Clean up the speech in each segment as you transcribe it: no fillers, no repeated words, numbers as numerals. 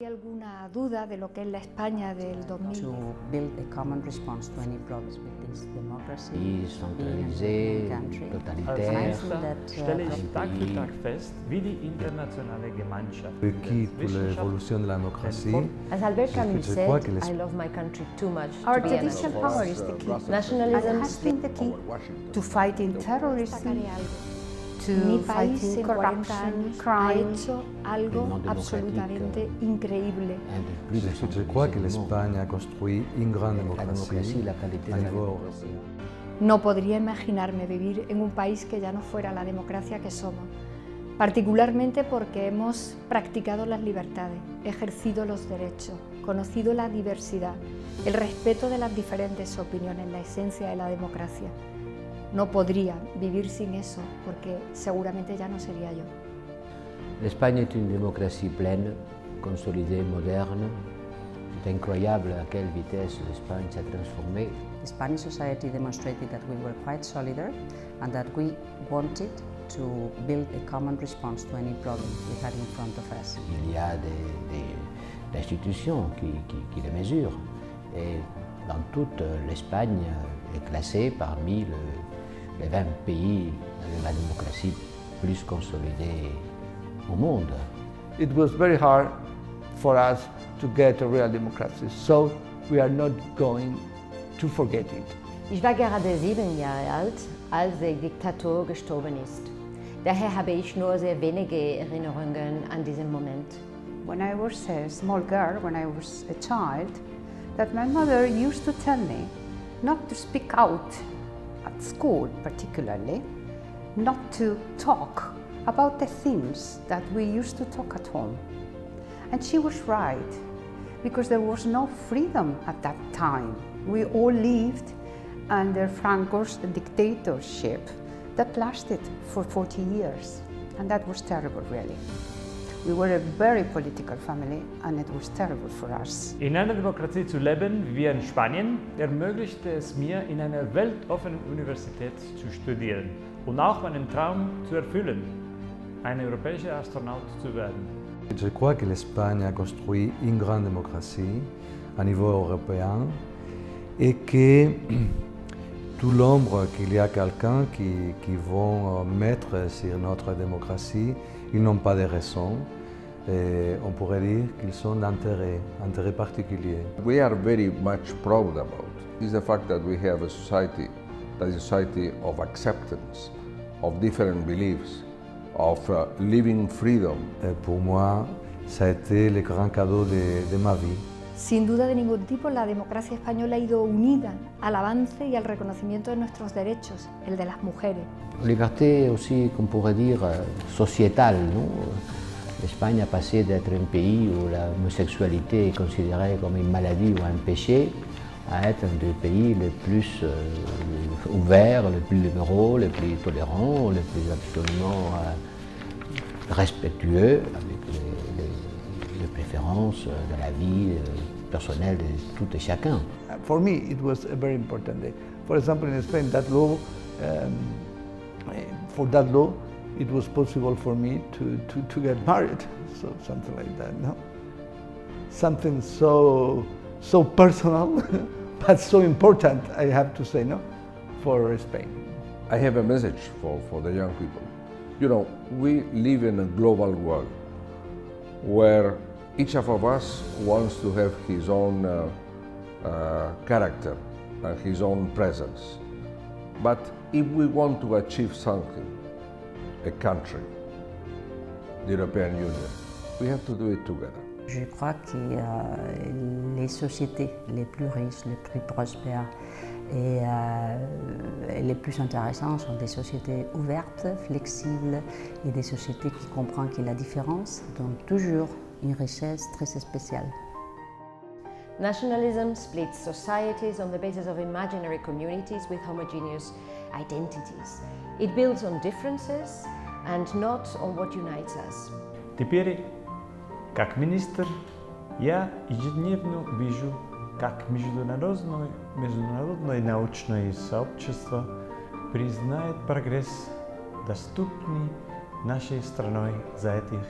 ¿Hay alguna duda de lo que es la España del 2000? To build a common response to any problems with this democracy, centralisé, totalitaire. Stelle ich Tag für Tag fest, wie die internationale Gemeinschaft Pour l'évolution de la démocratie, As Albert Camus je crois said, que I love my country too much Our to be judicial anonymous. power is the key. Nationalism And has been the key to fighting terrorism, to Mi país fighting en 40 corruption, años ha crime. hecho algo non absolutamente increíble. je crois que l'Espagne a construit une grande La démocratie démocratie, la qualité à de la niveau démocratie. européen. No podría imaginarme vivir en un país que ya no fuera la democracia que somos, particularmente porque hemos practicado las libertades, ejercido los derechos, conocido la diversidad, el respeto de las diferentes opiniones, la esencia de la democracia. No podría vivir sin eso, porque seguramente ya no sería yo. L'Espagne est une démocratie pleine, consolidée, moderne. C'est incroyable à quelle vitesse l'Espagne s'est transformée. The Spanish society demonstrated that we were quite solidar and that we wanted to build a common response to any problem we had in front of us. Il y a des institutions qui les mesurent. Et dans toute l'Espagne est classée parmi les 20 pays de la démocratie plus consolidée au monde. It was very hard for us to get a real democracy, so we are not going to forget it. Ich war gerade 7 Jahre alt, als der Diktator gestorben ist. Daher habe ich nur sehr wenige Erinnerungen an diesen Moment. When I was a small girl, when I was a child, that my mother used to tell me not to speak out at school particularly, not to talk about the things that we used to talk at home. And she was right, because there was no freedom at that time. We all lived under Franco's dictatorship that lasted for 40 years, and that was terrible, really. We were a very political family, and it was terrible for us. In einer Demokratie zu leben, wie wir in Spanien, ermöglichte es mir, in einer weltoffenen Universität zu studieren und auch meinen Traum zu erfüllen, ein europäischer Astronaut zu werden. Je crois que l'Espagne a construit une grande démocratie à niveau européen et que tout l'ombre qu'il y a quelqu'un qui vont mettre sur notre démocratie, ils n'ont pas de raison. Et on pourrait dire qu'ils sont d'intérêt particulier. We are very much proud about is the fact that we have a society that is a society of acceptance, of different beliefs, of living freedom. Et pour moi, ça a été le grand cadeau de ma vie. Sin duda de ningún tipo, la democracia española ha ido unida al avance y al reconocimiento de nuestros derechos, el de las mujeres. Liberté aussi, qu'on pourrait dire, sociétale, non? L'Espagne a passé d'être un pays où l'homosexualité est considérée comme une maladie ou un péché à être un des pays les plus ouverts, les plus libéraux, les plus tolérants, les plus absolument respectueux avec les préférences de la vie personnelle de tout et chacun. For me, it was a very important day. For example, in Spain, that law, for that law, it was possible for me to get married, so something like that, no? Something so personal, but so important, I have to say, no, for Spain. I have a message for the young people. You know, we live in a global world where each of us wants to have his own character and his own presence. But if we want to achieve something, a country, the European Union, we have to do it together. Je crois que les sociétés les plus riches, les plus prospères et les plus intéressantes sont des sociétés ouvertes, flexibles et des sociétés qui comprennent que la différence donne toujours une richesse très spéciale. Nationalism splits societies on the basis of imaginary communities with homogeneous identities. It builds on differences and not on what unites us. Теперь, как министр, я ежедневно вижу, как международное научное сообщество признает прогресс, доступный нашей страной за этих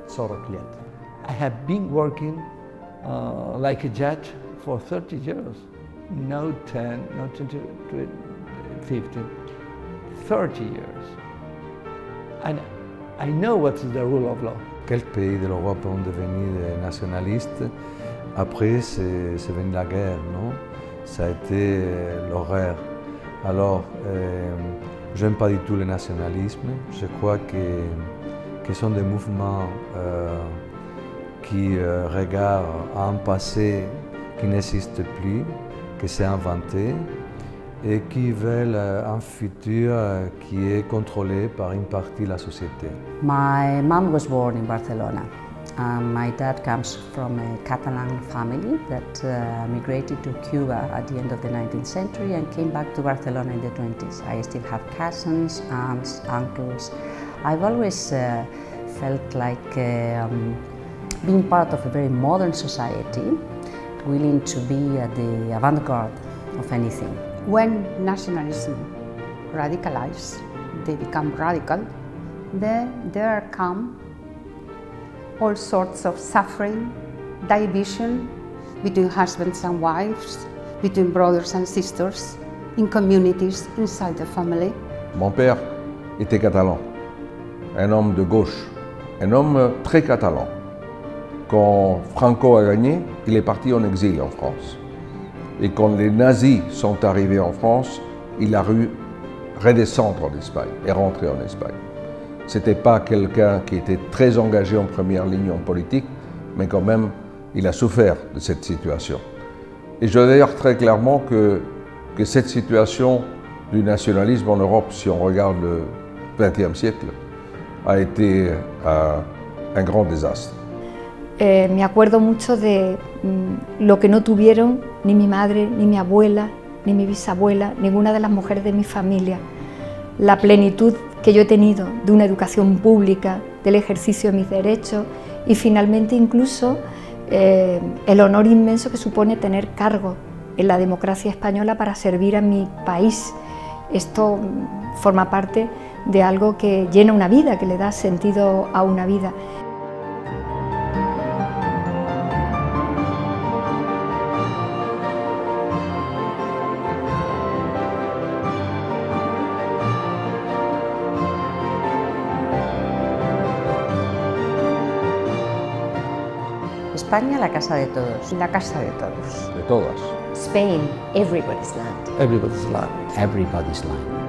40 лет. I have been working like a judge for 30 years. No 10, not 20, 15, 30 years. And I know what is the rule of law. Quelques pays de l'Europe ont devenu des nationalistes. Après, c'est venu la guerre, non? Ça a été l'horreur. Alors, j'aime pas du tout le nationalisme. Je crois que sont des mouvements qui regardent un passé qui n'existe plus, que c'est inventé, et qui veulent un futur qui est contrôlé par une partie de la société. My mom was born in Barcelona. My dad comes from a Catalan family that migrated to Cuba at the end of the 19th century and came back to Barcelona in the 20s. I still have cousins, aunts, uncles. I've always felt like being part of a very modern society, willing to be at the avant-garde of anything. When nationalism radicalizes, they become radical, then there come all sorts of suffering, division between husbands and wives, between brothers and sisters, in communities, inside the family. Mon père était catalan, un homme de gauche, un homme très catalan. Quand Franco a gagné, il est parti en exil en France. Et quand les nazis sont arrivés en France, il a dû redescendre en Espagne et rentrer en Espagne. Ce n'était pas quelqu'un qui était très engagé en première ligne en politique, mais quand même, il a souffert de cette situation. Et je dois dire très clairement que cette situation du nationalisme en Europe, si on regarde le XXe siècle, a été un grand désastre. Me acuerdo mucho de lo que no tuvieron ni mi madre, ni mi abuela, ni mi bisabuela, ninguna de las mujeres de mi familia. La plenitud que yo he tenido de una educación pública, del ejercicio de mis derechos y finalmente incluso el honor inmenso que supone tener cargo en la democracia española para servir a mi país. Esto forma parte de algo que llena una vida, que le da sentido a una vida. España, la casa de todos. La casa de todos. De todas. Spain, everybody's land. Everybody's land. Everybody's land.